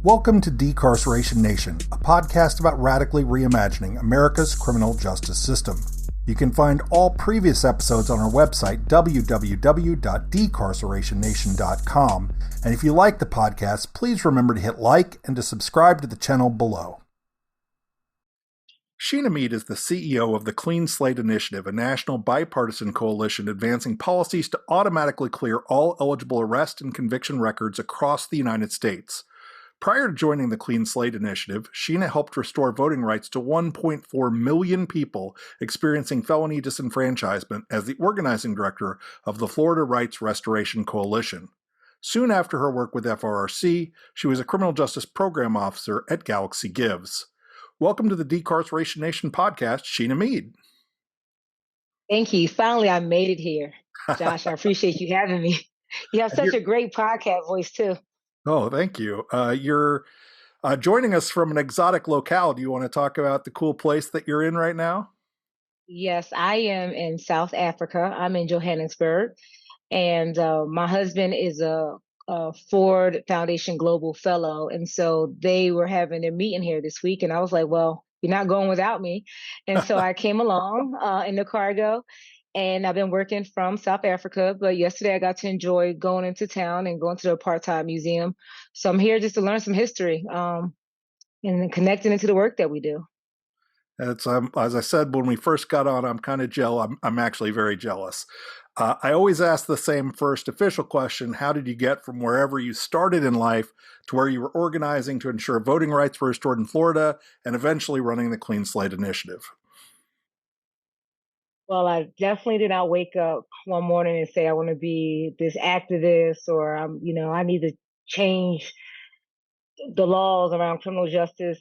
Welcome to Decarceration Nation, a podcast about radically reimagining America's criminal justice system. You can find all previous episodes on our website, www.decarcerationnation.com. And if you like the podcast, please remember to hit like and to subscribe to the channel below. Sheena Meade is the CEO of the Clean Slate Initiative, a national bipartisan coalition advancing policies to automatically clear all eligible arrest and conviction records across the United States. Prior to joining the Clean Slate Initiative, Sheena helped restore voting rights to 1.4 million people experiencing felony disenfranchisement as the organizing director of the Florida Rights Restoration Coalition. Soon after her work with FRRC, she was a criminal justice program officer at Galaxy Gives. Welcome to the Decarceration Nation podcast, Sheena Meade. Thank you. Finally, I made it here. Josh, I appreciate you having me. You have such a great podcast voice, too. Oh, thank you. You're joining us from an exotic locale. Do you want to talk about the cool place that you're in right now? Yes, I am in South Africa. I'm in Johannesburg. And my husband is a Ford Foundation Global Fellow. And so they were having a meeting here this week. And I was like, well, you're not going without me. And so I came along in the cargo. And I've been working from South Africa, but yesterday I got to enjoy going into town and going to the Apartheid Museum. So I'm here just to learn some history and connecting into the work that we do. It's as I said when we first got on, I'm kind of jealous. I'm actually very jealous. I always ask the same first official question: how did you get from wherever you started in life to where you were organizing to ensure voting rights were restored in Florida and eventually running the Clean Slate Initiative? Well, I definitely did not wake up one morning and say I want to be this activist or I need to change the laws around criminal justice.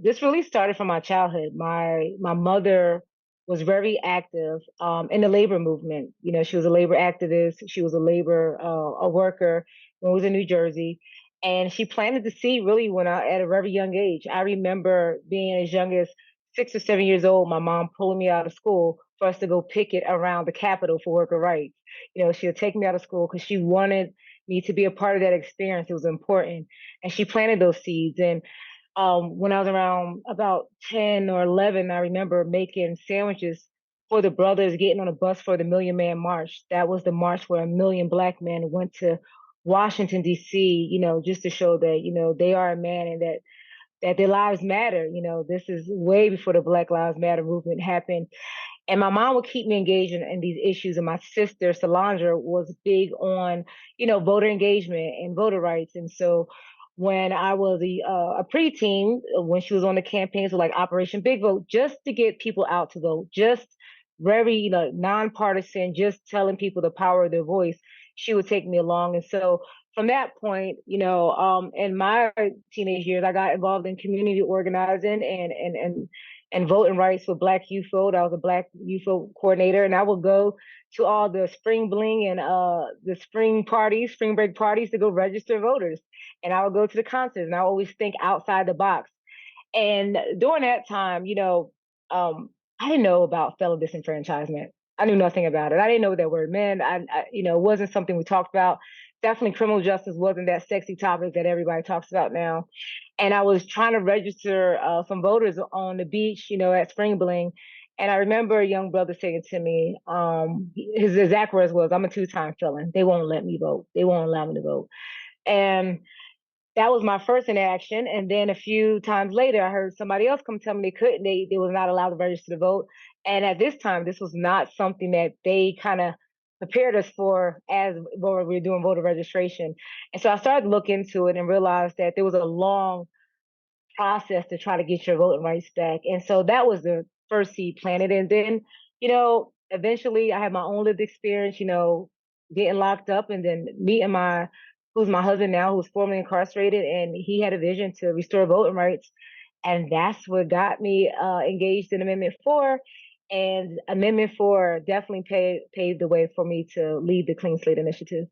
This really started from my childhood. My mother was very active in the labor movement. She was a labor activist. She was a labor a worker when I was in New Jersey. And she planted the seed really at a very young age. I remember being as young as 6 or 7 years old, my mom pulling me out of school for us to go picket around the Capitol for worker rights. She would take me out of school because she wanted me to be a part of that experience. It was important. And she planted those seeds. And when I was around about 10 or 11, I remember making sandwiches for the brothers getting on a bus for the Million Man March. That was the march where 1 million Black men went to Washington, D.C., just to show that, they are a man and that their lives matter. This is way before the Black Lives Matter movement happened. And my mom would keep me engaged in these issues. And my sister, Solange, was big on, voter engagement and voter rights. And so when I was a preteen, when she was on the campaigns like Operation Big Vote, just to get people out to vote, just very nonpartisan, just telling people the power of their voice, she would take me along. And so from that point, in my teenage years, I got involved in community organizing and voting rights for Black Youth Vote. I was a Black Youth Vote coordinator, and I would go to all the spring bling and the spring break parties to go register voters. And I would go to the concerts, and I always think outside the box. And during that time, I didn't know about fellow disenfranchisement. I knew nothing about it. I didn't know what that word meant. It wasn't something we talked about. Definitely criminal justice wasn't that sexy topic that everybody talks about now. And I was trying to register some voters on the beach, at Spring Bling. And I remember a young brother saying to me, his exact words was, "I'm a 2-time felon. They won't let me vote. They won't allow me to vote." And that was my first interaction. And then a few times later, I heard somebody else come tell me they couldn't. They was not allowed to register to vote. And at this time, this was not something that they kind of prepared us for as we were doing voter registration. And so I started to look into it and realized that there was a long process to try to get your voting rights back. And so that was the first seed planted. And then, eventually I had my own lived experience, getting locked up and then meeting who's my husband now, who's formerly incarcerated, and he had a vision to restore voting rights. And that's what got me engaged in Amendment 4. And Amendment 4 definitely paved the way for me to lead the Clean Slate Initiative.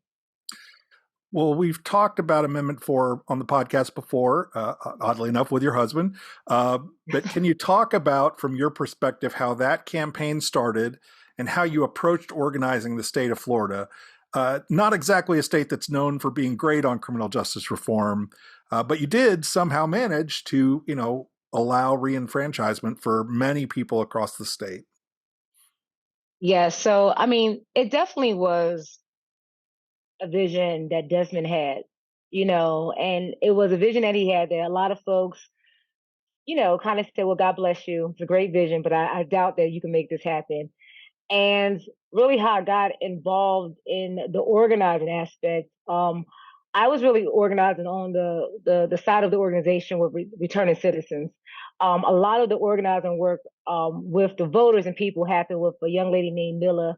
Well, we've talked about Amendment 4 on the podcast before, oddly enough, with your husband. But can you talk about, from your perspective, how that campaign started and how you approached organizing the state of Florida? Not exactly a state that's known for being great on criminal justice reform, but you did somehow manage to, allow reenfranchisement for many people across the state. Yeah, so I mean, it definitely was a vision that Desmond had, and it was a vision that he had that a lot of folks, kind of said, well, God bless you. It's a great vision, but I doubt that you can make this happen. And really how I got involved in the organizing aspect. I was really organizing on the side of the organization with returning citizens. A lot of the organizing work with the voters and people happened with a young lady named Mila,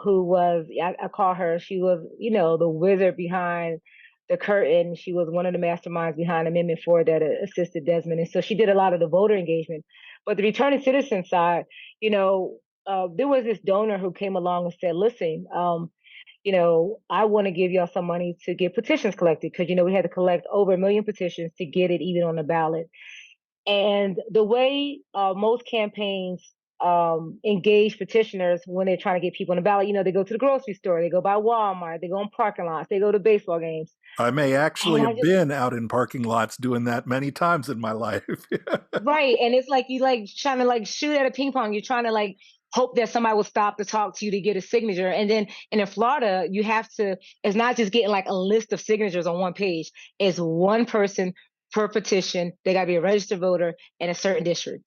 who was, I call her, she was, the wizard behind the curtain. She was one of the masterminds behind Amendment 4 that assisted Desmond. And so she did a lot of the voter engagement. But the returning citizen side, there was this donor who came along and said, listen, I want to give y'all some money to get petitions collected because, we had to collect over 1 million petitions to get it even on the ballot. And the way most campaigns engage petitioners when they're trying to get people on the ballot, they go to the grocery store, they go by Walmart, they go in parking lots, they go to baseball games. I may And actually I have just been out in parking lots doing that many times in my life. Right. And it's like you like trying to like shoot at a ping pong. You're trying to like hope that somebody will stop to talk to you to get a signature. And in Florida, you have to, it's not just getting like a list of signatures on one page. It's one person per petition. They gotta be a registered voter in a certain district.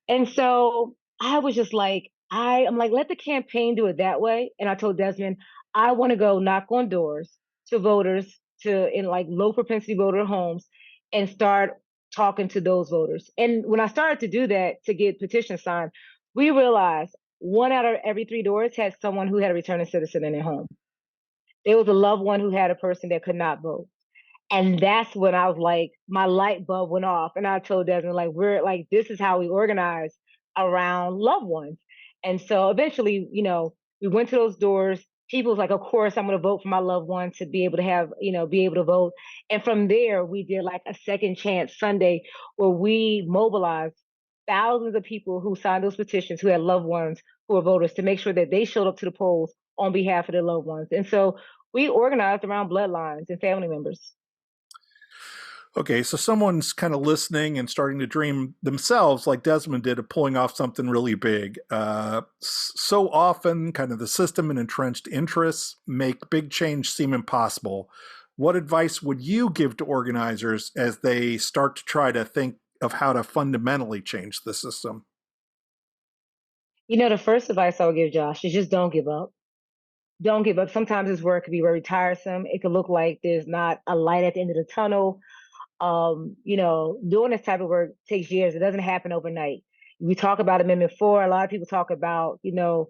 And so I was just like, I'm like, let the campaign do it that way. And I told Desmond, I want to go knock on doors to voters to in like low propensity voter homes and start talking to those voters. And when I started to do that to get petitions signed, we realized 1 out of every 3 doors had someone who had a returning citizen in their home. There was a loved one who had a person that could not vote. And that's when I was like, my light bulb went off. And I told Desmond, like, we're like, this is how we organize around loved ones. And so eventually, we went to those doors. People was like, of course, I'm going to vote for my loved one to be able to have, be able to vote. And from there, we did like a second chance Sunday where we mobilized thousands of people who signed those petitions, who had loved ones who were voters to make sure that they showed up to the polls on behalf of their loved ones. And so we organized around bloodlines and family members. Okay, so someone's kind of listening and starting to dream themselves, like Desmond did, of pulling off something really big. So often, kind of the system and entrenched interests make big change seem impossible. What advice would you give to organizers as they start to try to think of how to fundamentally change the system? The first advice I would give Josh is just don't give up. Don't give up. Sometimes this work can be very tiresome. It could look like there's not a light at the end of the tunnel. Doing this type of work takes years. It doesn't happen overnight. We talk about Amendment 4. A lot of people talk about, the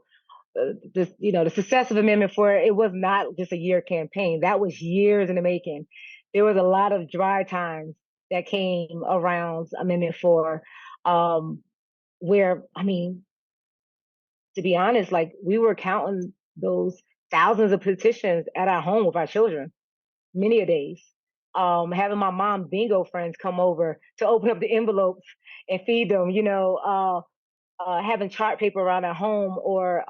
success of Amendment 4. It was not just a year campaign. That was years in the making. There was a lot of dry times that came around Amendment 4, where, I mean, to be honest, like we were counting those thousands of petitions at our home with our children, many a days. Having my mom bingo friends come over to open up the envelopes and feed them, having chart paper around our home, or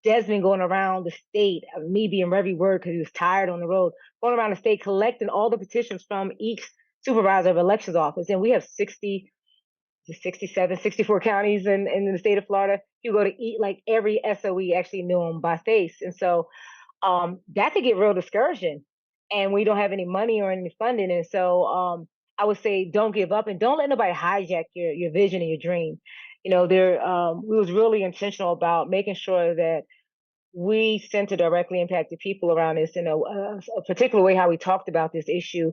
Desmond going around the state, me being every word because he was tired on the road, going around the state collecting all the petitions from each supervisor of elections office. And we have 67, 64 counties in the state of Florida. You go to eat like every SOE actually knew them by face. And so that could get real discouraging. And we don't have any money or any funding. And so I would say don't give up and don't let nobody hijack your vision and your dream. We was really intentional about making sure that we center directly impacted people around this in a particular way, how we talked about this issue,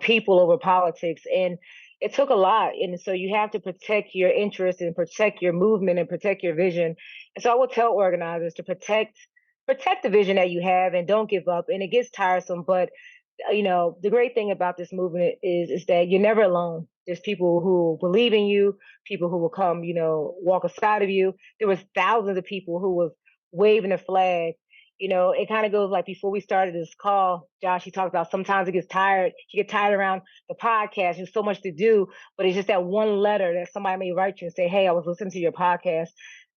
people over politics. And it took a lot. And so you have to protect your interest and protect your movement and protect your vision. And so I would tell organizers to protect the vision that you have and don't give up. And it gets tiresome, but the great thing about this movement is that you're never alone. There's people who believe in you, people who will come, walk aside of you. There was thousands of people who was waving a flag. It kind of goes like before we started this call, Josh, you talked about sometimes it gets tired. You get tired around the podcast. There's so much to do, but it's just that one letter that somebody may write you and say, hey, I was listening to your podcast.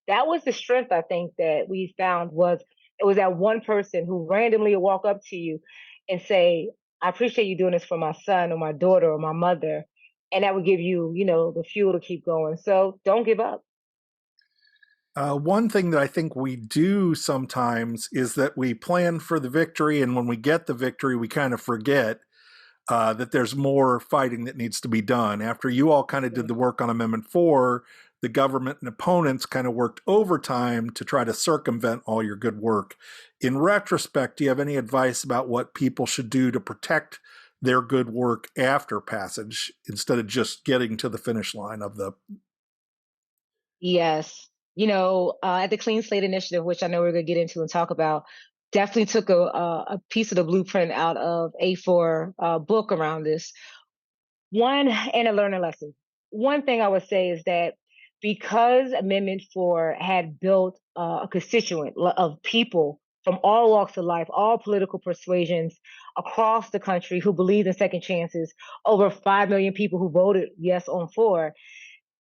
That was the strength I think that we found was It was that one person who randomly would walk up to you and say, I appreciate you doing this for my son or my daughter or my mother. And that would give you, the fuel to keep going. So don't give up. One thing that I think we do sometimes is that we plan for the victory, and when we get the victory, we kind of forget that there's more fighting that needs to be done. After you all kind of did the work on Amendment 4, the government and opponents kind of worked overtime to try to circumvent all your good work. In retrospect, do you have any advice about what people should do to protect their good work after passage instead of just getting to the finish line of the? Yes. At the Clean Slate Initiative, which I know we're going to get into and talk about, definitely took a piece of the blueprint out of A4 book around this. One, and a learning lesson. One thing I would say is that because Amendment 4 had built a constituent of people from all walks of life, all political persuasions across the country who believed in second chances, over 5 million people who voted yes on 4,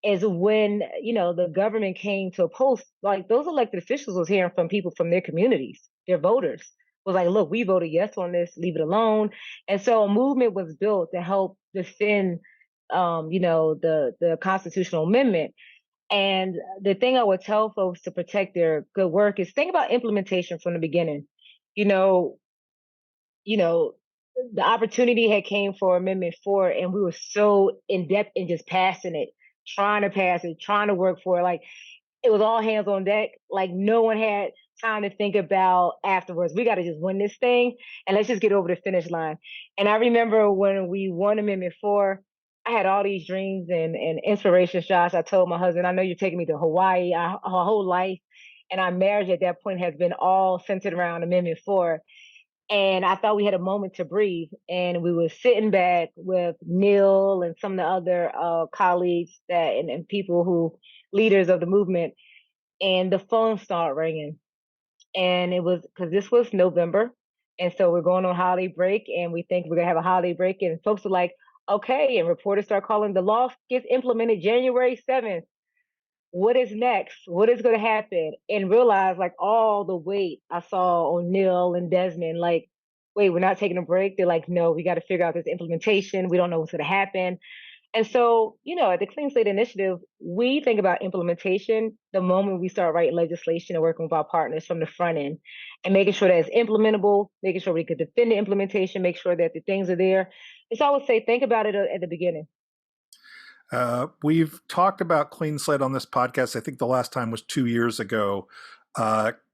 is when the government came to oppose, like those elected officials was hearing from people from their communities, their voters was like, look, we voted yes on this, leave it alone. And so a movement was built to help defend the constitutional amendment. And the thing I would tell folks to protect their good work is think about implementation from the beginning. you know you know the opportunity had came for Amendment 4, and we were so in depth in just passing it, trying to pass it, trying to work for it. Like it was all hands on deck. Like no one had time to think about afterwards. We got to just win this thing and let's just get over the finish line. And I remember when we won Amendment 4, I had all these dreams and inspirations, Josh. I told my husband, I know you're taking me to Hawaii. Our whole life and our marriage at that point has been all centered around Amendment 4. And I thought we had a moment to breathe. And we were sitting back with Neil and some of the other colleagues and people who leaders of the movement, and the phone started ringing. And it was because this was November. And so we're going on holiday break, and we think we're going to have a holiday break. And folks are like, okay. And reporters start calling. The law gets implemented January 7th. What is next? What is going to happen? And realize like all the weight I saw on Neil and Desmond, like, wait, we're not taking a break. They're like, no, we got to figure out this implementation. We don't know what's going to happen. And so, at the Clean Slate Initiative, we think about implementation the moment we start writing legislation and working with our partners from the front end and making sure that it's implementable, making sure we could defend the implementation, make sure that the things are there. And so I would say, think about it at the beginning. We've talked about Clean Slate on this podcast. I think the last time was 2 years ago.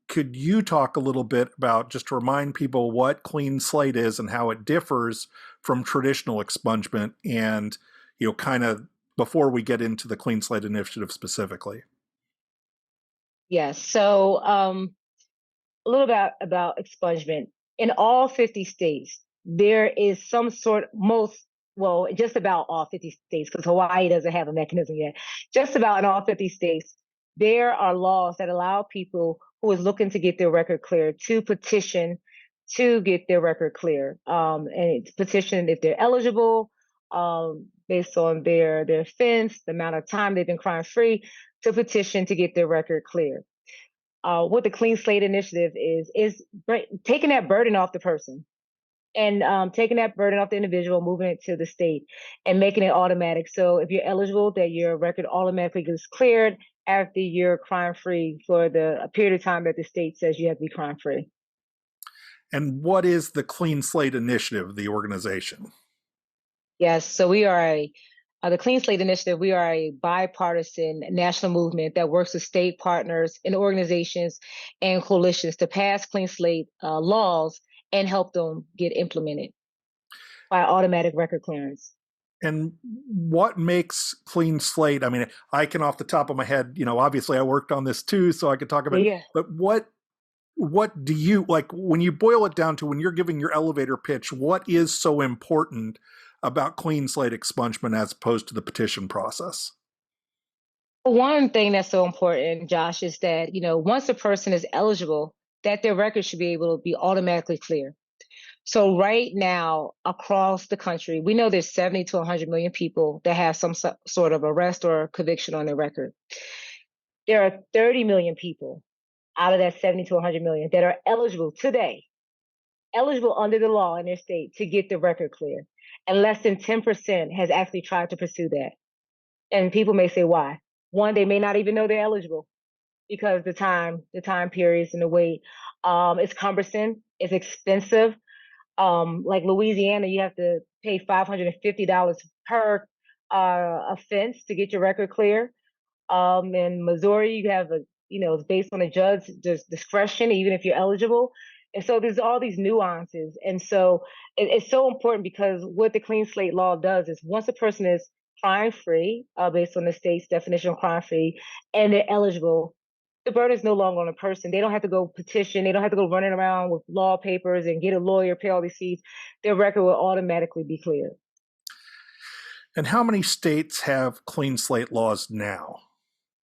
Could you talk a little bit about, just to remind people, what Clean Slate is and how it differs from traditional expungement, and kind of before we get into the Clean Slate Initiative specifically? Yes. So a little about expungement. In all 50 states, there is some sort, just about all 50 states, because Hawaii doesn't have a mechanism yet. Just about in all 50 states, there are laws that allow people who is looking to get their record clear to petition to get their record clear. And it's petition if they're eligible, based on their offense, the amount of time they've been crime free, to petition to get their record clear. What the Clean Slate Initiative is taking that burden off the person and taking that burden off the individual, moving it to the state and making it automatic. So if you're eligible, that your record automatically gets cleared after you're crime free for a period of time that the state says you have to be crime free. And what is the Clean Slate Initiative, the organization? Yes, so we are the Clean Slate Initiative. We are a bipartisan national movement that works with state partners and organizations and coalitions to pass clean slate laws and help them get implemented by automatic record clearance. And what makes Clean Slate? I mean, I can off the top of my head, obviously I worked on this too, so I could talk about it. But what do you, like, when you boil it down to, when you're giving your elevator pitch, what is so important about Clean Slate expungement as opposed to the petition process? One thing that's so important, Josh, is that, once a person is eligible, that their record should be able to be automatically clear. So right now, across the country, we know there's 70 to 100 million people that have some sort of arrest or conviction on their record. There are 30 million people out of that 70 to 100 million that are eligible today, eligible under the law in their state to get the record clear. And less than 10% has actually tried to pursue that. And people may say, why? One, they may not even know they're eligible because the time periods and the wait. It's cumbersome, it's expensive. Like Louisiana, you have to pay $550 per offense to get your record clear. In Missouri, you have it's based on a judge's discretion, even if you're eligible. And so there's all these nuances. And so it's so important because what the clean slate law does is once a person is crime free, based on the state's definition of crime free, and they're eligible, the burden is no longer on a person. They don't have to go petition. They don't have to go running around with law papers and get a lawyer, pay all these fees. Their record will automatically be cleared. And how many states have clean slate laws now,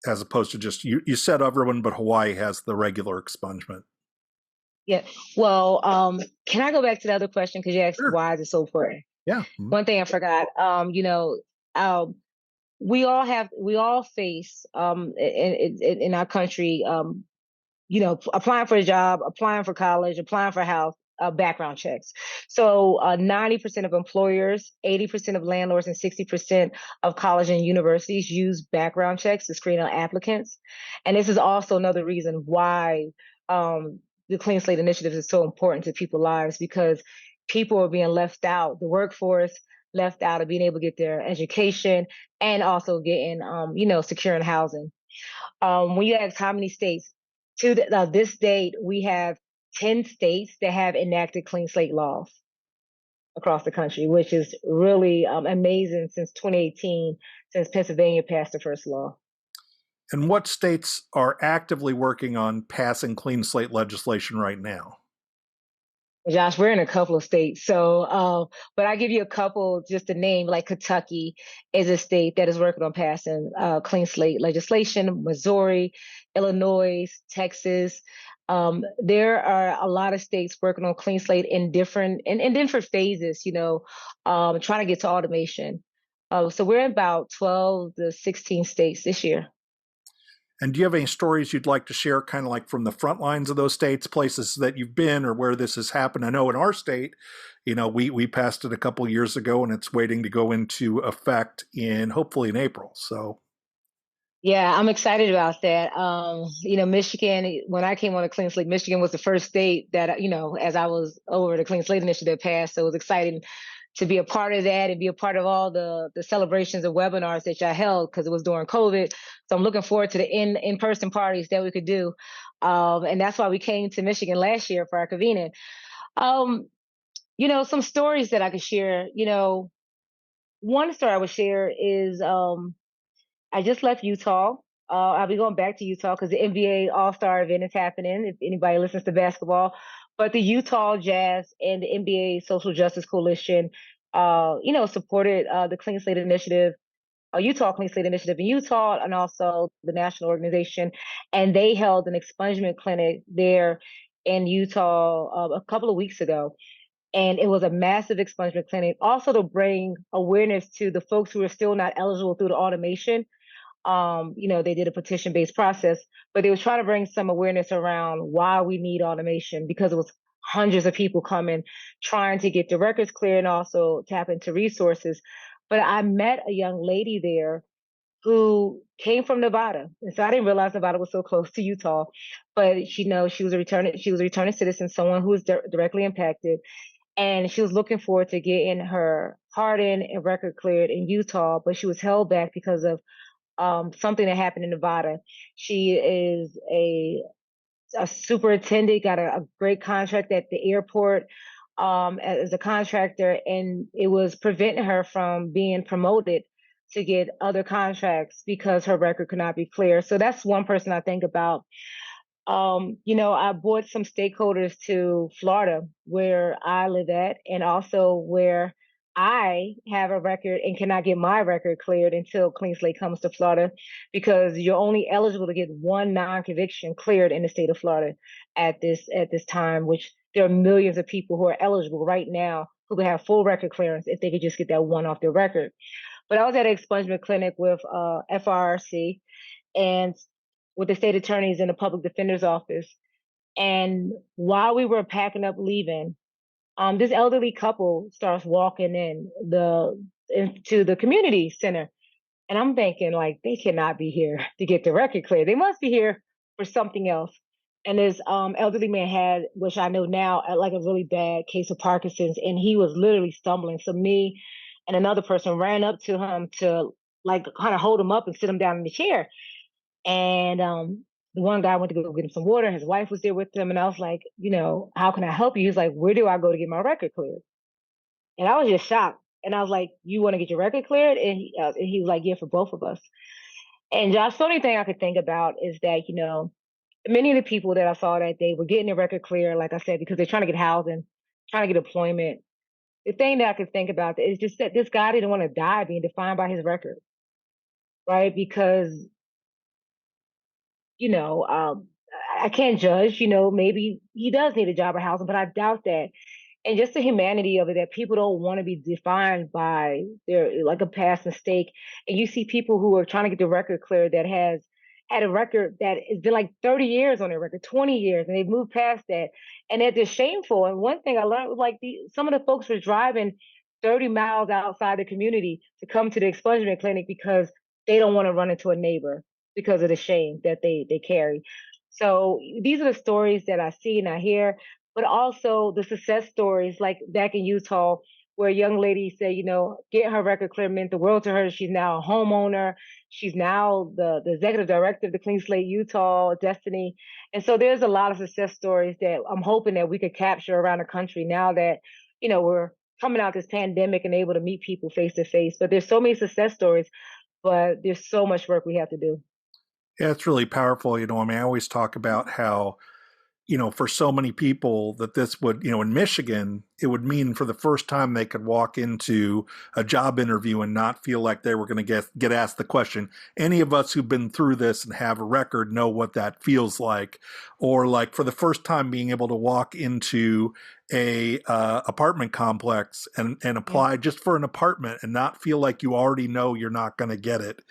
as opposed to just, you said everyone, but Hawaii has the regular expungement? Yeah. Well, can I go back to the other question? Because you asked Sure. why is it so important? Yeah. One thing I forgot. We all face in our country, applying for a job, applying for college, applying for house, background checks. So 90% of employers, 80% of landlords, and 60% of college and universities use background checks to screen out applicants. And this is also another reason why the Clean Slate Initiative is so important to people's lives, because people are being left out, the workforce left out of being able to get their education and also getting, securing housing. When you ask how many states, to this date, we have 10 states that have enacted clean slate laws across the country, which is really amazing since 2018, since Pennsylvania passed the first law. And what states are actively working on passing clean slate legislation right now? Josh, we're in a couple of states. So, but I give you a couple just to name, like Kentucky is a state that is working on passing clean slate legislation, Missouri, Illinois, Texas. There are a lot of states working on clean slate in different phases, trying to get to automation. So we're in about 12 to 16 states this year. And do you have any stories you'd like to share, kind of like from the front lines of those states, places that you've been or where this has happened? I know in our state, we passed it a couple of years ago, and it's waiting to go into effect hopefully in April. So. Yeah, I'm excited about that. Michigan, when I came on the Clean Slate, Michigan was the first state that, as I was over the Clean Slate Initiative passed. So it was exciting to be a part of that and be a part of all the celebrations and webinars that y'all held, because it was during COVID. So I'm looking forward to the in-person parties that we could do. And that's why we came to Michigan last year for our convening. Some stories that I could share, one story I would share is I just left Utah. I'll be going back to Utah because the NBA All-Star event is happening, if anybody listens to basketball. But the Utah Jazz and the NBA Social Justice Coalition, supported the Clean Slate Initiative, Utah Clean Slate Initiative in Utah, and also the national organization. And they held an expungement clinic there in Utah a couple of weeks ago. And it was a massive expungement clinic, also to bring awareness to the folks who are still not eligible through the automation. They did a petition-based process, but they were trying to bring some awareness around why we need automation, because it was hundreds of people coming, trying to get the records clear and also tap into resources. But I met a young lady there who came from Nevada. And so I didn't realize Nevada was so close to Utah, but she was a returning citizen, someone who was directly impacted. And she was looking forward to getting her pardon and record cleared in Utah, but she was held back because of something that happened in Nevada. She is a superintendent, got a great contract at the airport as a contractor, and it was preventing her from being promoted to get other contracts because her record could not be clear. So that's one person I think about. I brought some stakeholders to Florida, where I live at, and also where I have a record and cannot get my record cleared until Clean Slate comes to Florida, because you're only eligible to get one non-conviction cleared in the state of Florida at this time, which there are millions of people who are eligible right now who could have full record clearance if they could just get that one off their record. But I was at an expungement clinic with FRC, and with the state attorneys and the public defender's office. And while we were packing up leaving, this elderly couple starts walking into the community center. And I'm thinking, like, they cannot be here to get the record clear. They must be here for something else. And this elderly man had, which I know now, like a really bad case of Parkinson's, and he was literally stumbling. So me and another person ran up to him to like kind of hold him up and sit him down in the chair. And the one guy went to go get him some water. His wife was there with him, and I was like, how can I help you? He's like, where do I go to get my record cleared? And I was just shocked. And I was like, you want to get your record cleared? And he was like, yeah, for both of us. And Josh, the only thing I could think about is that, many of the people that I saw that day were getting their record clear, like I said, because they're trying to get housing, trying to get employment. The thing that I could think about is just that this guy didn't want to die being defined by his record, right? Because, you know, um, I can't judge, maybe he does need a job or housing, but I doubt that. And just the humanity of it, that people don't want to be defined by their like a past mistake. And you see people who are trying to get the record clear that has had a record that has been like 30 years on their record, 20 years, and they've moved past that. And they're just shameful. And one thing I learned was like some of the folks were driving 30 miles outside the community to come to the expungement clinic because they don't want to run into a neighbor because of the shame that they carry. So these are the stories that I see and I hear, but also the success stories, like back in Utah, where a young lady said, get her record clear meant the world to her. She's now a homeowner. She's now the executive director of the Clean Slate Utah Destiny. And so there's a lot of success stories that I'm hoping that we could capture around the country now that, we're coming out this pandemic and able to meet people face to face. But there's so many success stories, but there's so much work we have to do. Yeah, it's really powerful. I mean, I always talk about how for so many people that this would, in Michigan, it would mean for the first time they could walk into a job interview and not feel like they were going to get asked the question. Any of us who've been through this and have a record know what that feels like. Or like for the first time being able to walk into a apartment complex and Yeah. apply just for an apartment and not feel like you already know you're not going to get it.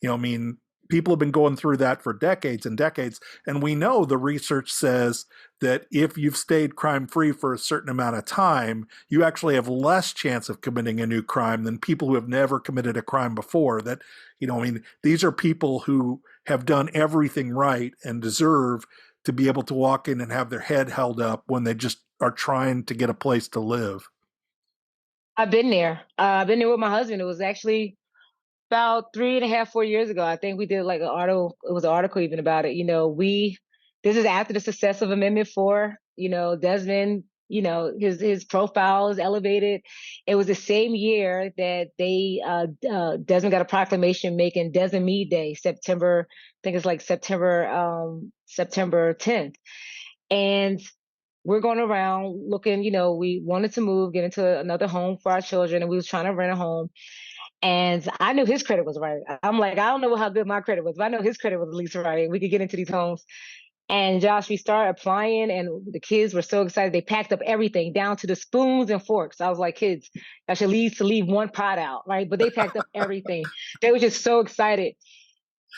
I mean, people have been going through that for decades and decades. And we know the research says that if you've stayed crime free for a certain amount of time, you actually have less chance of committing a new crime than people who have never committed a crime before. That, I mean, these are people who have done everything right and deserve to be able to walk in and have their head held up when they just are trying to get a place to live. I've been there. I've been there with my husband. It was actually about 3.5, 4 years ago. I think we did like an article. It was an article even about it. This is after the success of Amendment 4. Desmond, his profile is elevated. It was the same year that Desmond got a proclamation making Desmond Meade Day, September. I think it's like September 10th. And we're going around looking, we wanted to move, get into another home for our children, and we was trying to rent a home. And I knew his credit was right. I'm like, I don't know how good my credit was, but I know his credit was at least right. We could get into these homes. And Josh, we started applying, and the kids were so excited. They packed up everything down to the spoons and forks. I was like, kids, I should leave one pot out, right? But they packed up everything. They were just so excited.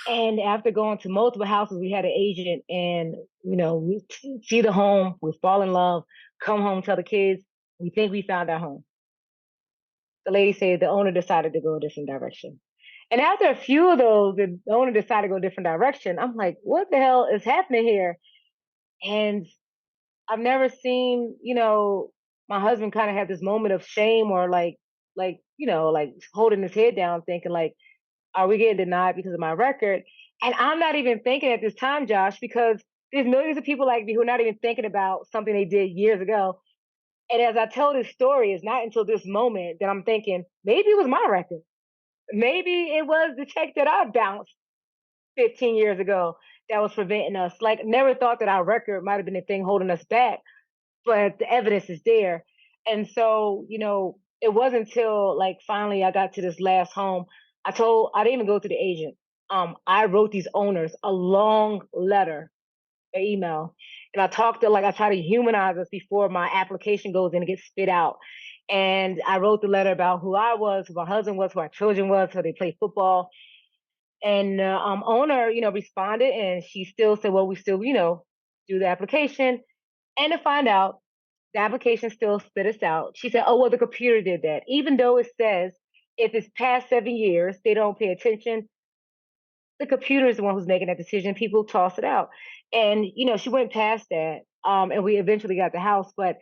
And after going to multiple houses, we had an agent, and we see the home, we fall in love, come home, tell the kids, we think we found our home. The lady said the owner decided to go a different direction. And after a few of those, the owner decided to go a different direction. I'm like, what the hell is happening here? And I've never seen, my husband kind of have this moment of shame or like holding his head down, thinking like, are we getting denied because of my record? And I'm not even thinking at this time, Josh, because there's millions of people like me who are not even thinking about something they did years ago. And as I tell this story, it's not until this moment that I'm thinking, maybe it was my record. Maybe it was the check that I bounced 15 years ago that was preventing us. Like, never thought that our record might have been the thing holding us back, but the evidence is there. And so, it wasn't until like finally I got to this last home. I didn't even go to the agent. I wrote these owners a long letter, an email, and I talked to I try to humanize us before my application goes in and gets spit out. And I wrote the letter about who I was, who my husband was, who our children was, how they play football. And the owner, responded, and she still said, well, we still, do the application. And to find out, the application still spit us out. She said, oh, well, the computer did that. Even though it says if it's past 7 years, they don't pay attention. The computer is the one who's making that decision. People toss it out. And, she went past that. And we eventually got the house. But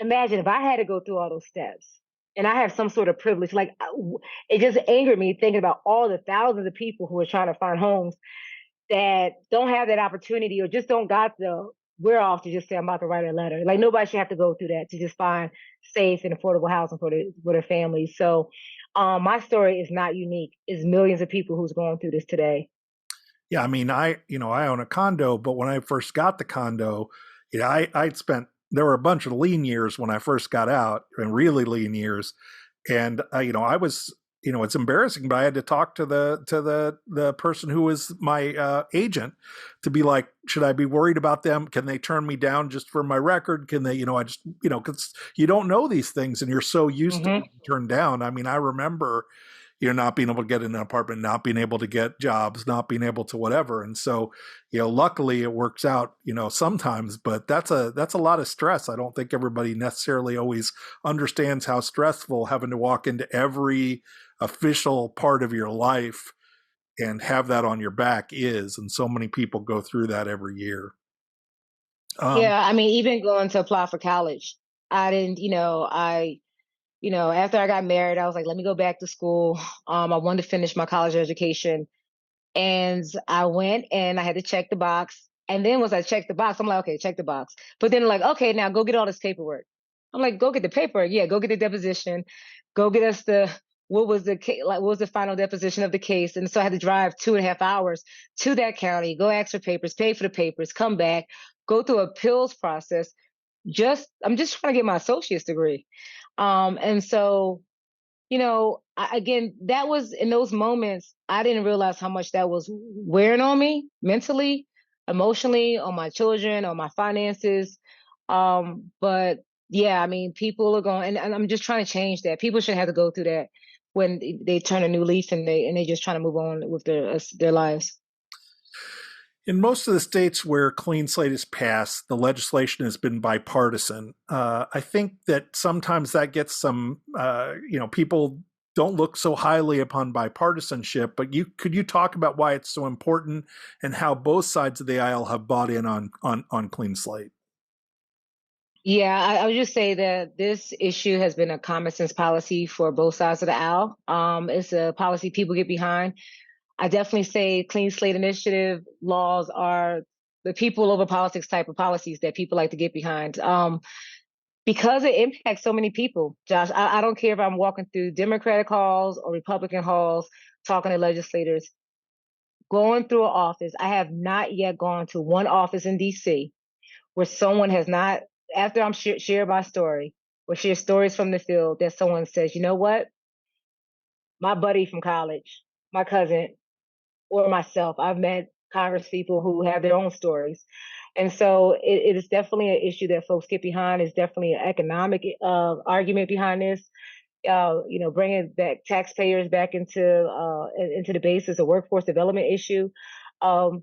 imagine if I had to go through all those steps and I have some sort of privilege, like it just angered me thinking about all the thousands of people who are trying to find homes that don't have that opportunity or just don't got the we're off to just say I'm about to write a letter. Like nobody should have to go through that to just find safe and affordable housing for their families. So my story is not unique. It's millions of people who's going through this today. Yeah, I mean, I own a condo, but when I first got the condo, I'd spent there were a bunch of lean years when I first got out, and really lean years, and I was, it's embarrassing, but I had to talk to the person who was my agent to be like, should I be worried about them? Can they turn me down just for my record? Can they, I just, because you don't know these things, and you're so used to Mm-hmm. being turned down. I mean, I remember not being able to get an apartment, not being able to get jobs, not being able to whatever. And so, luckily it works out, sometimes, but that's a lot of stress. I don't think everybody necessarily always understands how stressful having to walk into every official part of your life and have that on your back is. And so many people go through that every year. Um, Yeah, I mean, even going to apply for college, I didn't, after I got married, I was like, let me go back to school. I wanted to finish my college education. And I went and I had to check the box. And then once I checked the box, I'm like, okay, check the box. But then like, okay, now go get all this paperwork. I'm like, go get the paperwork. Yeah, go get the deposition. Go get us what was the case, like what was the final deposition of the case. And so I had to drive 2.5 hours to that county, go ask for papers, pay for the papers, come back, go through a appeals process. I'm just trying to get my associate's degree. And so again, that was in those moments, I didn't realize how much that was wearing on me mentally, emotionally, on my children, on my finances. But yeah, I mean, people are going, and I'm just trying to change that. People shouldn't have to go through that when they turn a new leaf and they just trying to move on with their lives. In most of the states where Clean Slate is passed, the legislation has been bipartisan. I think that sometimes that gets some, people don't look so highly upon bipartisanship. But could you talk about why it's so important and how both sides of the aisle have bought in on Clean Slate? Yeah, I would just say that this issue has been a common sense policy for both sides of the aisle. It's a policy people get behind. I definitely say Clean Slate Initiative laws are the people over politics type of policies that people like to get behind. Because it impacts so many people, Josh. I don't care if I'm walking through Democratic halls or Republican halls talking to legislators, going through an office. I have not yet gone to one office in DC where someone has not, after I'm share my story or share stories from the field, that someone says, you know what? My buddy from college, my cousin, or myself. I've met Congress people who have their own stories. And so it is definitely an issue that folks get behind. It's definitely an economic argument behind this. Bringing back taxpayers back into the base is a workforce development issue. Um,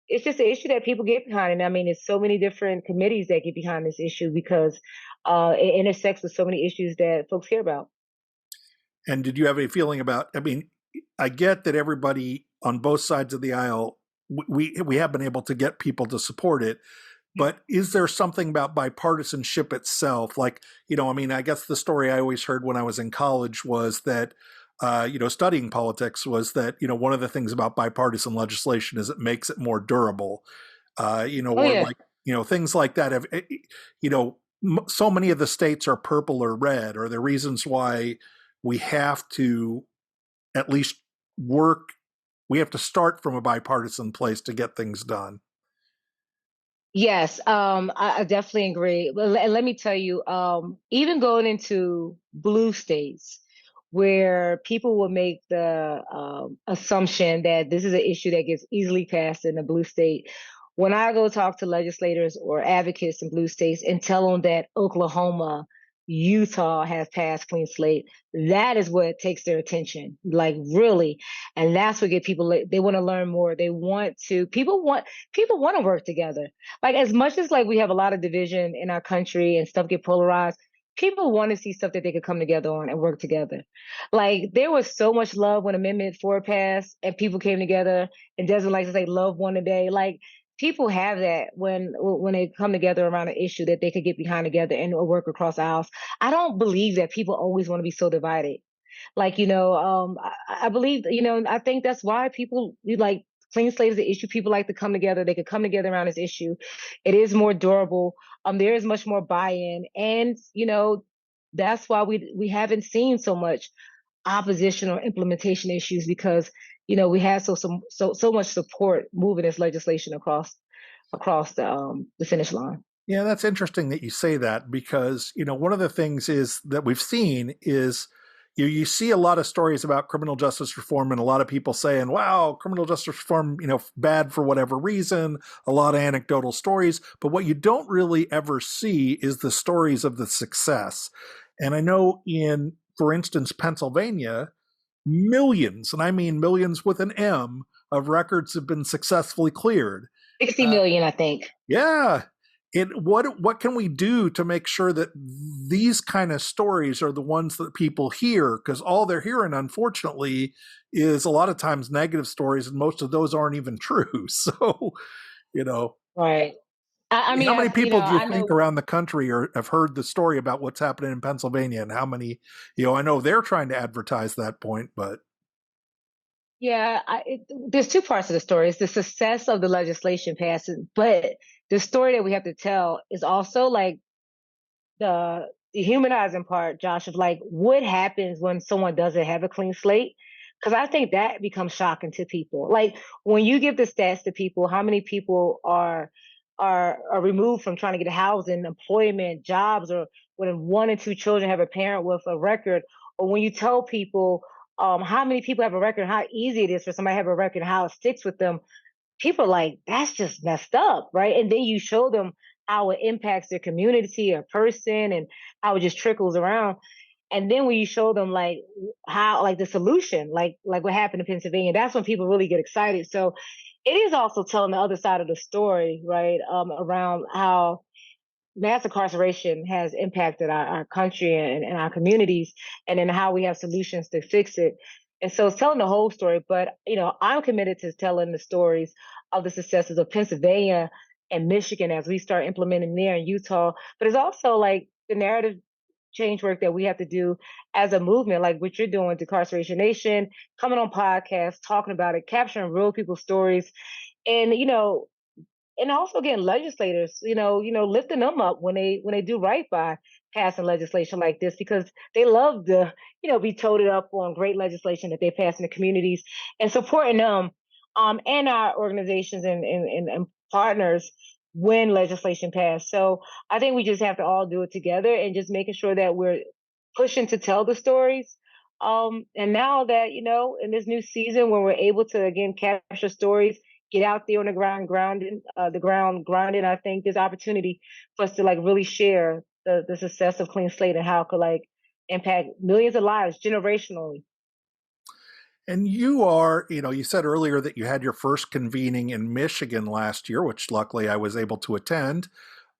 it's just an issue that people get behind. And I mean, there's so many different committees that get behind this issue because it intersects with so many issues that folks care about. And did you have any feeling about? I mean, I get that everybody on both sides of the aisle, we have been able to get people to support it. But is there something about bipartisanship itself? Like, I mean, I guess the story I always heard when I was in college was that, studying politics was that, one of the things about bipartisan legislation is it makes it more durable. Oh Or yeah. like, things like that. So many of the states are purple or red, or the reasons why we have to at least work. We have to start from a bipartisan place to get things done. Yes, I definitely agree. But let me tell you, even going into blue states where people will make the assumption that this is an issue that gets easily passed in a blue state, when I go talk to legislators or advocates in blue states and tell them that Oklahoma Utah has passed Clean Slate. That is what takes their attention, like really, and that's what get people. They want to learn more. They want to. People want to work together. Like as much as like we have a lot of division in our country and stuff get polarized. People want to see stuff that they could come together on and work together. Like there was so much love when Amendment 4 passed and people came together and Desmond likes to say love one a day. Like people have that when they come together around an issue that they could get behind together and work across aisles. I don't believe that people always want to be so divided. Like, I believe, I think that's why people you like clean slate is an issue. People like to come together. They could come together around this issue. It is more durable. There is much more buy-in. And, that's why we haven't seen so much opposition or implementation issues because, we have so much support moving this legislation across the finish line. Yeah, that's interesting that you say that because, one of the things is that we've seen is you see a lot of stories about criminal justice reform and a lot of people saying, wow, criminal justice reform, bad for whatever reason, a lot of anecdotal stories. But what you don't really ever see is the stories of the success. And I know for instance, Pennsylvania, millions, and I mean millions with an M, of records have been successfully cleared. 60 million, I think. Yeah. What can we do to make sure that these kind of stories are the ones that people hear? Because all they're hearing, unfortunately, is a lot of times negative stories, and most of those aren't even true. So, Right. I mean, how many people do you I think know. around the country have heard the story about what's happening in Pennsylvania, and how many? I know they're trying to advertise that point, but Yeah, there's two parts of the story. It's the success of the legislation passing, but the story that we have to tell is also like the humanizing part, Josh, of like what happens when someone doesn't have a clean slate. Because I think that becomes shocking to people. Like when you give the stats to people, how many people are removed from trying to get housing, employment, jobs, or when one and two children have a parent with a record, or when you tell people how many people have a record, how easy it is for somebody to have a record, how it sticks with them, people are like, that's just messed up, right? And then you show them how it impacts their community or person and how it just trickles around. And then when you show them like how like the solution, like what happened in Pennsylvania, that's when people really get excited. So it is also telling the other side of the story, right? Around how mass incarceration has impacted our country and our communities, and then how we have solutions to fix it. And so it's telling the whole story, but I'm committed to telling the stories of the successes of Pennsylvania and Michigan as we start implementing there in Utah. But it's also like the narrative change work that we have to do as a movement, like what you're doing, Decarceration Nation, coming on podcasts, talking about it, capturing real people's stories, and and also getting legislators, lifting them up when they do right by passing legislation like this because they love to, be toted up on great legislation that they pass in the communities and supporting them, and our organizations and partners when legislation passed. So I think we just have to all do it together and just making sure that we're pushing to tell the stories. And now that, in this new season when we're able to again capture stories, get out there on the ground grounding, I think there's opportunity for us to like really share the success of Clean Slate and how it could like impact millions of lives generationally. and you said earlier that you had your first convening in Michigan last year, which luckily I was able to attend.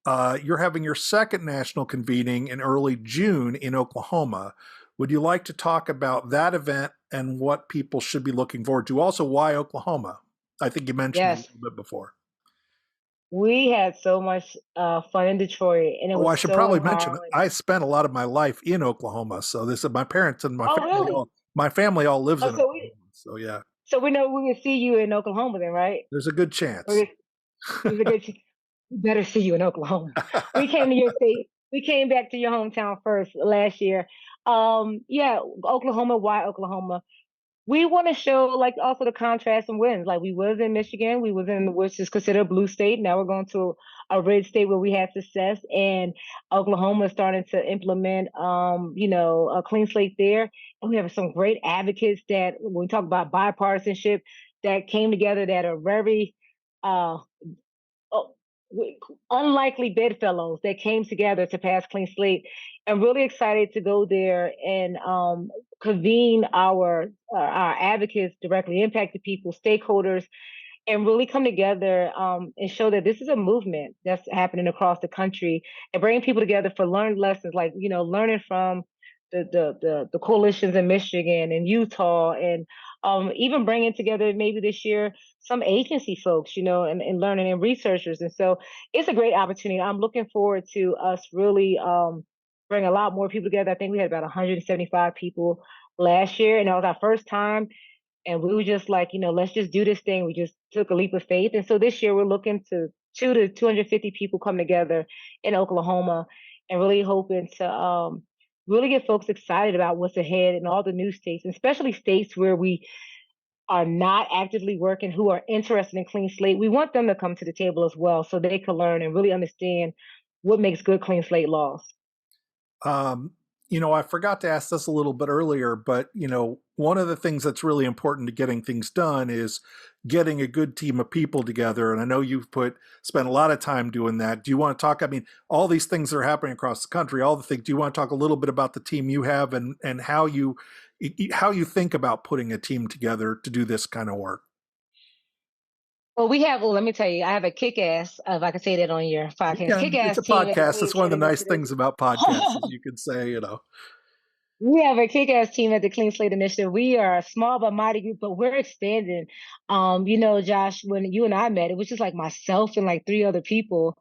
You're having your second national convening in early June in Oklahoma. Would you like to talk about that event and what people should be looking forward to? Also, why Oklahoma? I think you mentioned it a Yes, little bit before. we had so much fun in Detroit, and it Oh, I was should so probably mention empowering. I spent a lot of my life in Oklahoma, so this is my parents and Oh, really? my family all lives Oh, in Oklahoma. So yeah, so we know we can see you in Oklahoma then, right? there's a good chance. We're There's a good. Better see you in Oklahoma. We came to your state. We came back to your hometown first last year. Yeah, Oklahoma. Why Oklahoma? We want to show like also the contrast and wins. Like we was in Michigan, we was in which is considered a blue state. Now we're going to a red state where we had success, and Oklahoma is starting to implement, a clean slate there. And we have some great advocates that when we talk about bipartisanship that came together that are very uh, oh, unlikely bedfellows that came together to pass Clean Slate. I'm really excited to go there and convene our advocates, directly impacted people, stakeholders, and really come together and show that this is a movement that's happening across the country, and bringing people together for learned lessons, like learning from the coalitions in Michigan and Utah, and even bringing together maybe this year some agency folks, and learning and researchers. And so it's a great opportunity. I'm looking forward to us really bring a lot more people together. I think we had about 175 people last year, and that was our first time, and we were just like, let's just do this thing. We just took a leap of faith. And so this year we're looking to 250 people come together in Oklahoma, and really hoping to really get folks excited about what's ahead in all the new states, and especially states where we are not actively working, who are interested in clean slate. We want them to come to the table as well, so they can learn and really understand what makes good clean slate laws. Um, I forgot to ask this a little bit earlier, but one of the things that's really important to getting things done is getting a good team of people together. And I know you've spent a lot of time doing that. Do you want to talk? I mean, all these things are happening across the country, all the things. Do you want to talk a little bit about the team you have, and how you think about putting a team together to do this kind of work? Well, let me tell you, I have a kick-ass, if I can say that on your podcast, Yeah, it's kick-ass a team at the podcast. Clean It's one of Slate the nice Initiative. things about podcasts, is you could say. We have a kick-ass team at the Clean Slate Initiative. We are a small but mighty group, but we're expanding. Josh, when you and I met, it was just like myself and like three other people.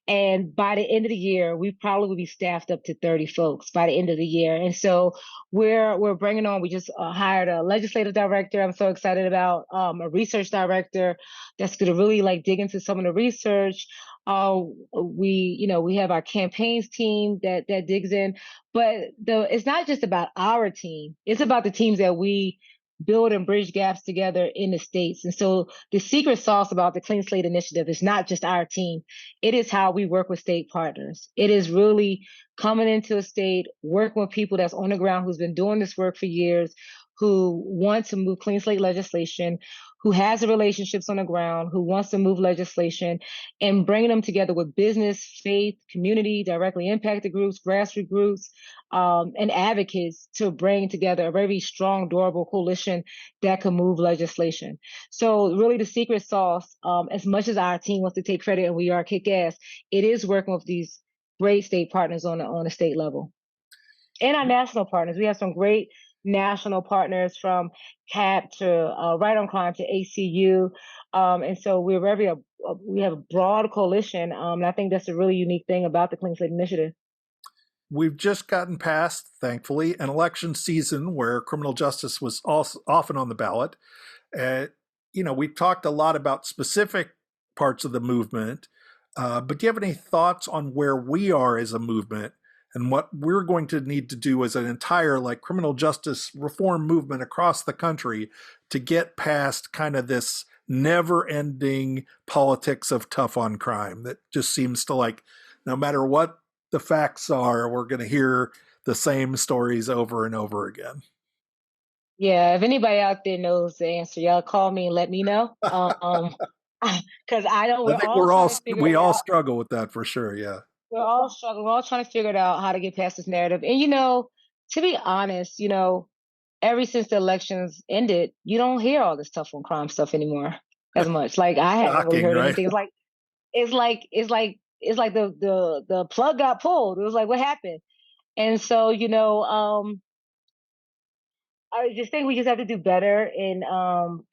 And by the end of the year, we probably will be staffed up to 30 folks by the end of the year. And so we're bringing on. We just hired a legislative director. I'm so excited about a research director that's going to really like dig into some of the research. We have our campaigns team that digs in, but it's not just about our team. It's about the teams that we build and bridge gaps together in the states. And so the secret sauce about the Clean Slate Initiative is not just our team. It is how we work with state partners. It is really coming into a state, working with people that's on the ground, who's been doing this work for years, who want to move clean slate legislation, who has the relationships on the ground, who wants to move legislation, and bringing them together with business, faith, community, directly impacted groups, grassroots groups, and advocates to bring together a very strong, durable coalition that can move legislation. So really the secret sauce, as much as our team wants to take credit and we are kick ass, it is working with these great state partners on the state level. And our national partners. We have some great national partners, from CAP to Right on Crime to ACU. And so we have a broad coalition. And I think that's a really unique thing about the Clean Slate Initiative. We've just gotten past, thankfully, an election season where criminal justice was also often on the ballot. Uh, we've talked a lot about specific parts of the movement, but do you have any thoughts on where we are as a movement and what we're going to need to do as an entire criminal justice reform movement across the country to get past kind of this never-ending politics of tough on crime that just seems to no matter what the facts are, we're going to hear the same stories over and over again. Yeah, if anybody out there knows the answer, y'all call me and let me know. Because I don't. I We're think all trying to figure we it all out. struggle with that for sure. Yeah. We're all struggling. We're all trying to figure it out how to get past this narrative. And to be honest, ever since the elections ended, you don't hear all this tough on crime stuff anymore as much. Like I haven't really Shocking, heard right? anything. It's like the plug got pulled. It was like, what happened? And so, I just think we just have to do better in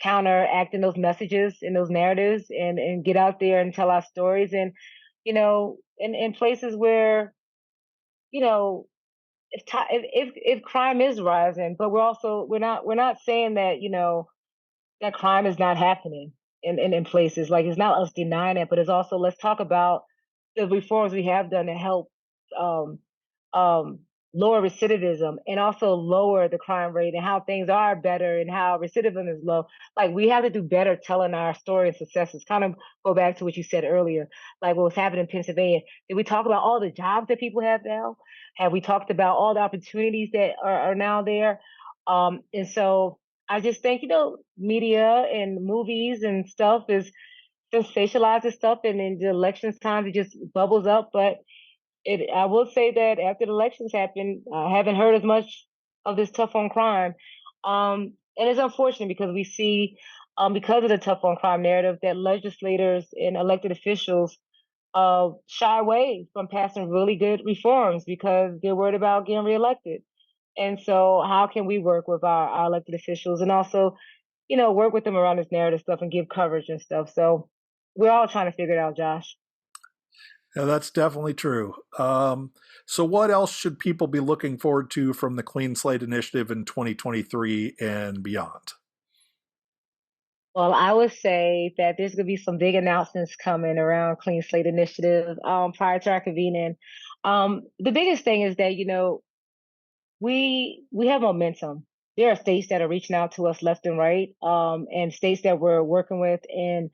counteracting those messages and those narratives, and get out there and tell our stories. And in places where you know if crime is rising, but we're not saying that that crime is not happening in places. Like, it's not us denying it, but it's also, let's talk about the reforms we have done to help um, um, lower recidivism, and also lower the crime rate, and how things are better and how recidivism is low. Like, we have to do better telling our story and successes. Kind of go back to what you said earlier, like what was happening in Pennsylvania. Did we talk about all the jobs that people have now? Have we talked about all the opportunities that are now there? And so I just think, media and movies and stuff is sensationalizes stuff, and in the elections times it just bubbles up. But I will say that after the elections happened, I haven't heard as much of this tough on crime. And it's unfortunate because we see, because of the tough on crime narrative, that legislators and elected officials shy away from passing really good reforms because they're worried about getting reelected. And so, how can we work with our elected officials and also, work with them around this narrative stuff and give coverage and stuff? So, we're all trying to figure it out, Josh. Yeah, that's definitely true. So, what else should people be looking forward to from the Clean Slate Initiative in 2023 and beyond? Well, I would say that there's going to be some big announcements coming around Clean Slate Initiative prior to our convening. The biggest thing is that we have momentum. There are states that are reaching out to us left and right, and states that we're working with, and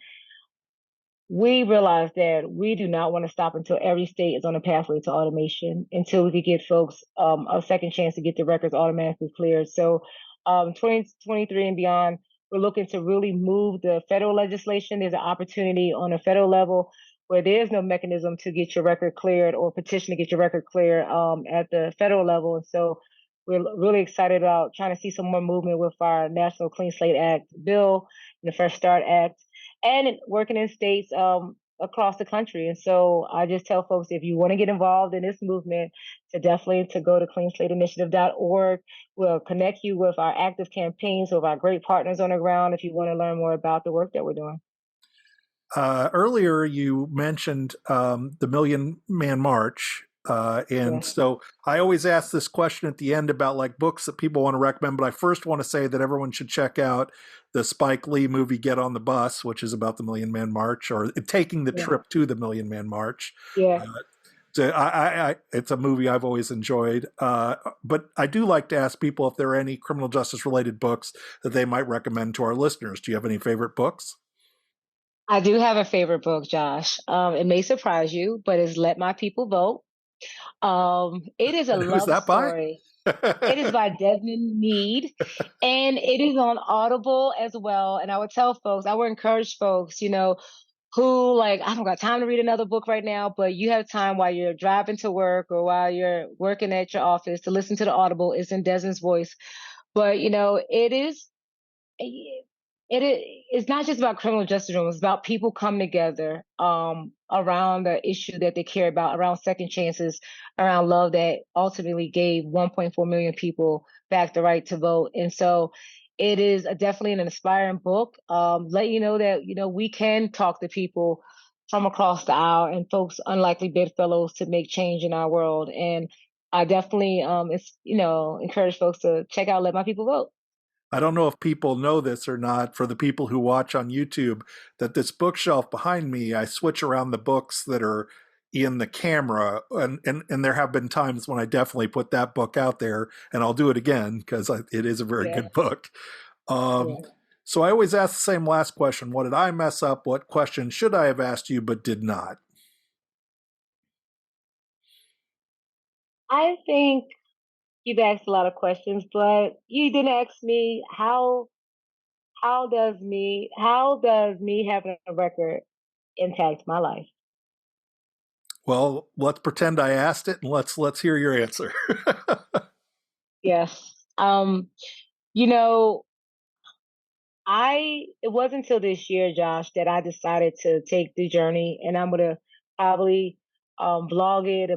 we realize that we do not want to stop until every state is on a pathway to automation, until we could get folks a second chance to get their records automatically cleared. So, 2023 and beyond, we're looking to really move the federal legislation. There's an opportunity on a federal level where there's no mechanism to get your record cleared or petition to get your record cleared at the federal level. And so, we're really excited about trying to see some more movement with our National Clean Slate Act bill and the Fresh Start Act and working in states across the country. And so I just tell folks, if you want to get involved in this movement, to definitely to go to cleanslateinitiative.org. We'll connect you with our active campaigns, with our great partners on the ground if you want to learn more about the work that we're doing. Earlier, you mentioned the Million Man March. And Yes. so I always ask this question at the end about like books that people want to recommend. But I first want to say that everyone should check out the Spike Lee movie Get on the Bus, which is about the Million Man March or taking the Yeah. trip to the Million Man March. Yeah. Uh, so it's a movie I've always enjoyed. But I do like to ask people if there are any criminal justice related books that they might recommend to our listeners. Do you have any favorite books? I do have a favorite book, Josh. It may surprise you, but it's Let My People Vote. It is a Who's love that by? story. It is by Desmond Meade, and it is on Audible as well. And I would tell folks, I would encourage folks, who like, I don't got time to read another book right now, but you have time while you're driving to work or while you're working at your office to listen to the Audible. It's in Desmond's voice. But, it is it's not just about criminal justice reform. It's about people coming together around the issue that they care about, around second chances, around love that ultimately gave 1.4 million people back the right to vote. And so it is definitely an inspiring book. Let you know that we can talk to people from across the aisle and folks unlikely bedfellows to make change in our world. And I definitely it's encourage folks to check out Let My People Vote. I don't know if people know this or not, for the people who watch on YouTube, that this bookshelf behind me, I switch around the books that are in the camera. And there have been times when I definitely put that book out there, and I'll do it again because it is a very Yeah, good book. Um, yeah. so I always ask the same last question. What did I mess up? What question should I have asked you but did not? I think you've asked a lot of questions, but you didn't ask me how does me having a record impact my life? Well, let's pretend I asked it and let's hear your answer. Yes. You know, it wasn't until this year, Josh, that I decided to take the journey, and I'm gonna probably blog it,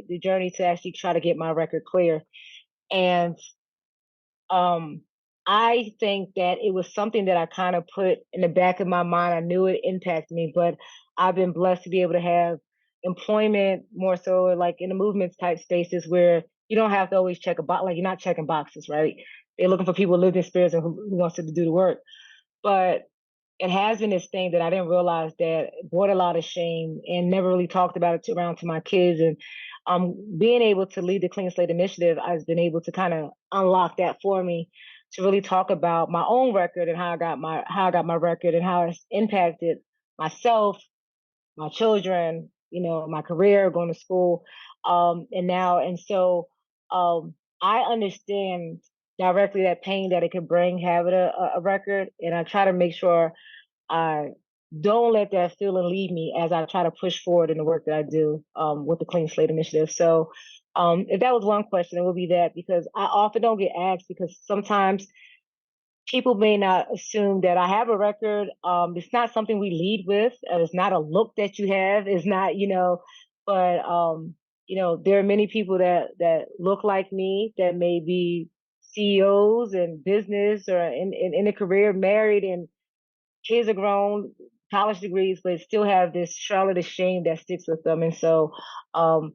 the journey to actually try to get my record clear. And Um, I think that it was something that I kind of put in the back of my mind. I knew it impacted me, but I've been blessed to be able to have employment more so like in the movements type spaces where you don't have to always check a box, like you're not checking boxes, right? They're looking for people with lived experience and who wants to do the work. But it has been this thing that I didn't realize that brought a lot of shame and never really talked about it around to my kids. And being able to lead the Clean Slate Initiative, I've been able to kind of unlock that for me to really talk about my own record and how I got my record and how it's impacted myself, my children, my career, going to school, and so I understand directly that pain that it could bring having a record, and I try to make sure I don't let that feeling leave me as I try to push forward in the work that I do with the Clean Slate Initiative. So if that was one question, it would be that, because I often don't get asked, because sometimes people may not assume that I have a record. It's not something we lead with. It's not a look that you have. It's not, but there are many people that look like me that may be CEOs and business or in a career, married, and kids are grown, college degrees, but still have this Charlotte of shame that sticks with them. And so um,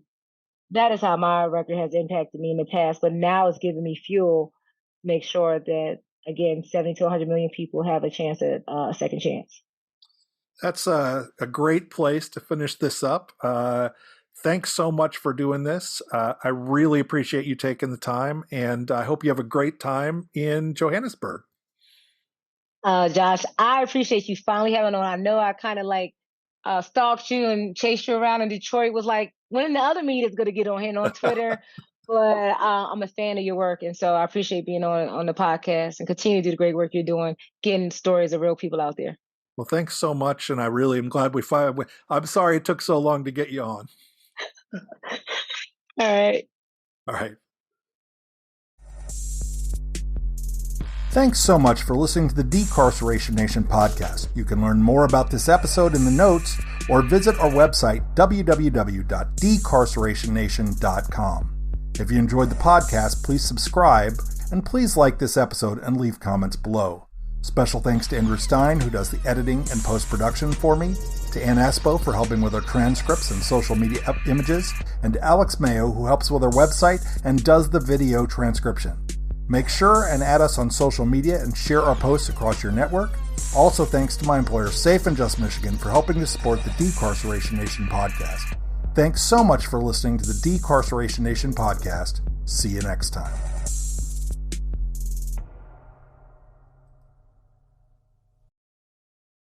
that is how my record has impacted me in the past. But now it's giving me fuel to make sure that, again, 70 to 100 million people have a chance at a second chance. That's a great place to finish this up. Thanks so much for doing this. I really appreciate you taking the time, and I hope you have a great time in Johannesburg. Josh, I appreciate you finally having on. I know I kind of stalked you and chased you around in Detroit. Was like, when the other meet is going to get on here on Twitter. But I'm a fan of your work, and so I appreciate being on the podcast, and continue to do the great work you're doing, getting stories of real people out there. Well, thanks so much, and I really am glad we finally. I'm sorry it took so long to get you on. All right. All right. Thanks so much for listening to the Decarceration Nation podcast. You can learn more about this episode in the notes or visit our website, www.decarcerationnation.com. If you enjoyed the podcast, please subscribe, and please like this episode and leave comments below. Special thanks to Andrew Stein, who does the editing and post-production for me, to Ann Espo for helping with our transcripts and social media images, and to Alex Mayo, who helps with our website and does the video transcription. Make sure and add us on social media and share our posts across your network. Also, thanks to my employer, Safe and Just Michigan, for helping to support the Decarceration Nation podcast. Thanks so much for listening to the Decarceration Nation podcast. See you next time.